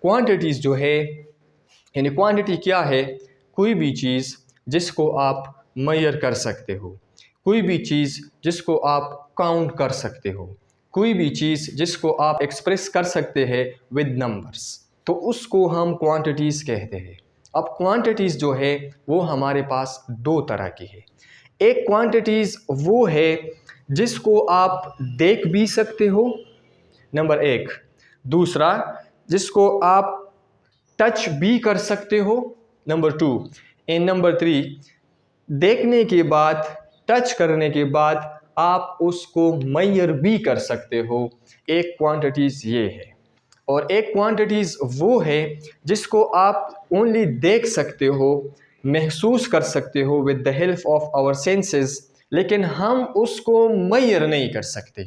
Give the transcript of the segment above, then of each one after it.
Quantities जो है, यानी क्वांटिटी क्या है? कोई भी चीज़ जिसको आप मेजर कर सकते हो, कोई भी चीज़ जिसको आप काउंट कर सकते हो, कोई भी चीज़ जिसको आप एक्सप्रेस कर सकते हैं विद नंबर्स, तो उसको हम क्वांटिटीज़ कहते हैं। अब क्वांटिटीज़ जो है वो हमारे पास दो तरह की है। एक क्वांटिटीज़ वो है जिसको आप देख भी सकते हो, नंबर एक। दूसरा, जिसको आप टच भी कर सकते हो, number two. And number three, देखने के बाद, टच करने के बाद आप उसको मेजर भी कर सकते हो। एक क्वांटिटीज़ ये है। और एक क्वांटिटीज़ वो है जिसको आप ओनली देख सकते हो, महसूस कर सकते हो with the help of our senses, लेकिन हम उसको मेजर नहीं कर सकते।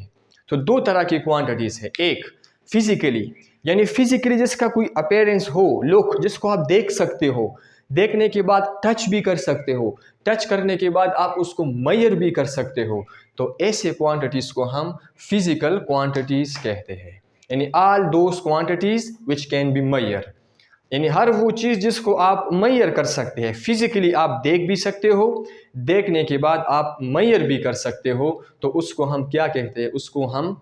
तो दो तरह की क्वांटिटीज़ है। एक फिजिकली, यानी फिजिकली जिसका कोई अपीयरेंस हो, लुक, जिसको आप देख सकते हो, देखने के बाद टच भी कर सकते हो, टच करने के बाद आप उसको मेजर भी कर सकते हो। तो ऐसे क्वांटिटीज़ को हम फिजिकल क्वांटिटीज़ कहते हैं। यानी all those quantities which can be measure, यानी हर वो चीज़ जिसको आप मेजर कर सकते हैं। फिजिकली आप देख भी सकते हो, देखने के बाद आप मेजर भी कर सकते हो, तो उसको हम क्या कहते हैं? उसको हम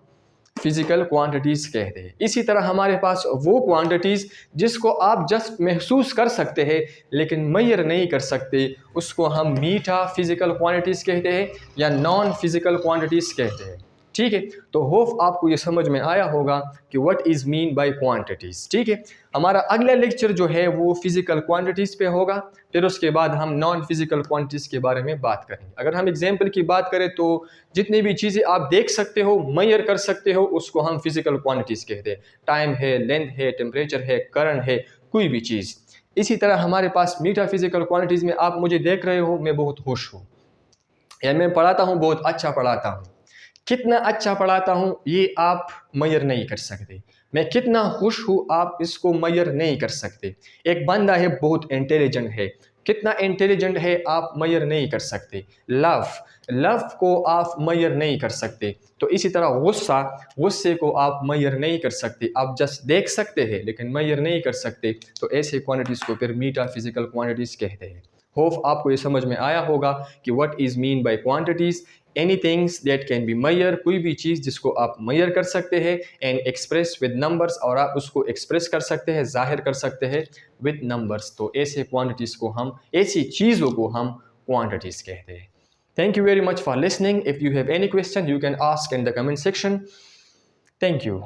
फिजिकल क्वांटिटीज़ कहते हैं। इसी तरह हमारे पास वो क्वांटिटीज़ जिसको आप जस्ट महसूस कर सकते हैं लेकिन मेजर नहीं कर सकते, उसको हम मीठा फिजिकल क्वांटिटीज़ कहते हैं या नॉन फिजिकल क्वांटिटीज़ कहते हैं। ठीक है, तो होप आपको ये समझ में आया होगा कि what is mean by quantities. ठीक है, हमारा अगला लेक्चर जो है वो फिजिकल क्वांटिटीज़ पे होगा, फिर उसके बाद हम नॉन फिजिकल क्वांटिटीज़ के बारे में बात करेंगे। अगर हम एग्जाम्पल की बात करें तो जितनी भी चीज़ें आप देख सकते हो, मेजर कर सकते हो, उसको हम फिजिकल क्वांटिटीज़ कहते हैं। टाइम है, लेंथ है, टेम्परेचर है, करंट है, कोई भी चीज़। इसी तरह हमारे पास मीठा फिजिकल क्वांटिटीज़ में आप मुझे देख रहे हो, मैं बहुत खुश हूँ, या मैं पढ़ाता हूँ, बहुत अच्छा पढ़ाता हूँ। कितना अच्छा पढ़ाता हूँ ये आप मेजर नहीं कर सकते। मैं कितना खुश हूँ आप इसको मेजर नहीं कर सकते। एक बंदा है बहुत इंटेलिजेंट है, कितना इंटेलिजेंट है आप मेजर नहीं कर सकते। लव को आप मेजर नहीं कर सकते। तो इसी तरह गुस्से को आप मेजर नहीं कर सकते। आप जस्ट देख सकते हैं लेकिन मेजर नहीं कर सकते। तो ऐसे क्वांटिटीज़ को फिर मीटा फिजिकल क्वांटिटीज़ कहते हैं। होप आपको ये समझ में आया होगा कि what is mean by quantities. Any things that can be measure, कोई भी चीज़ जिसको आप मेजर कर सकते हैं, एंड एक्सप्रेस विद नंबर्स, और आप उसको एक्सप्रेस कर सकते हैं, जाहिर कर सकते हैं विद नंबर्स। तो ऐसे क्वांटिटीज़ को हम, ऐसी चीज़ों को हम क्वांटिटीज़ कहते हैं। Thank you very much for listening. If you have any question, you can ask in the comment section. Thank you.